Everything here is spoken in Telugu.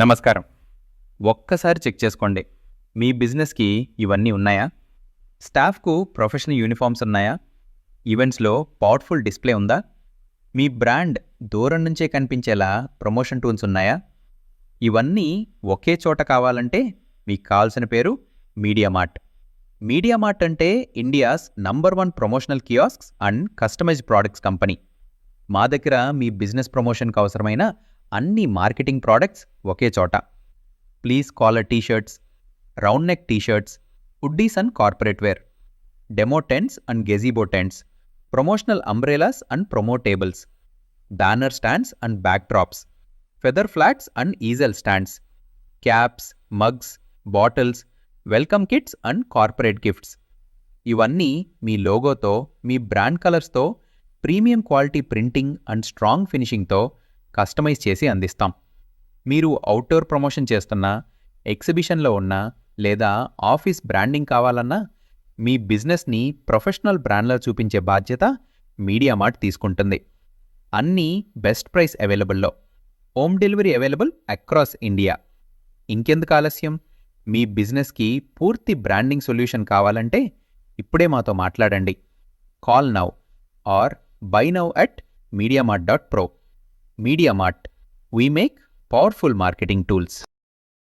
నమస్కారం. ఒక్కసారి చెక్ చేసుకోండి. మీ బిజినెస్‌కి ఇవన్నీ ఉన్నాయా? స్టాఫ్‌కు ప్రొఫెషనల్ యూనిఫార్మ్స్ ఉన్నాయా? ఈవెంట్స్‌లో పవర్‌ఫుల్ డిస్‌ప్లే ఉందా? మీ బ్రాండ్ దూరం నుంచే కనిపించేలా ప్రమోషన్ టూల్స్ ఉన్నాయా? ఇవన్నీ ఒకే చోట కావాలంటే మీకు కావాల్సిన పేరు మీడియామార్ట్. మీడియామార్ట్ అంటే India's number 1 promotional kiosks and customised products company. మా దగ్గర మీ బిజినెస్ ప్రమోషన్‌కి అవసరమైన అన్ని మార్కెటింగ్ ప్రొడక్ట్స్ ఒకే చోట. Please collar t-shirts, round neck t-shirts, hoodies and corporate wear, demo tents and gazebo tents, promotional umbrellas and promo tables, banner stands and back drops, feather flags and easel stands, caps, mugs, bottles, welcome kits and corporate gifts. ఇవన్నీ మీ లోగోతో, మీ బ్రాండ్ కలర్స్తో, premium quality printing and strong ఫినిషింగ్తో కస్టమైజ్ చేసి అందిస్తాం. మీరు అవుట్డోర్ ప్రమోషన్ చేస్తున్నా, ఎగ్జిబిషన్లో ఉన్నా లేదా ఆఫీస్ బ్రాండింగ్ కావాలన్నా మీ బిజినెస్ని ప్రొఫెషనల్ బ్రాండ్లో చూపించే బాధ్యత మీడియామార్ట్ తీసుకుంటుంది. అన్నీ బెస్ట్ ప్రైస్ అవైలబుల్లో. Home delivery available across India. ఇంకెందుకు ఆలస్యం? మీ బిజినెస్కి పూర్తి బ్రాండింగ్ సొల్యూషన్ కావాలంటే ఇప్పుడే మాతో మాట్లాడండి. Call now or buy now at mediamart.pro. Mediamart, we make powerful marketing tools.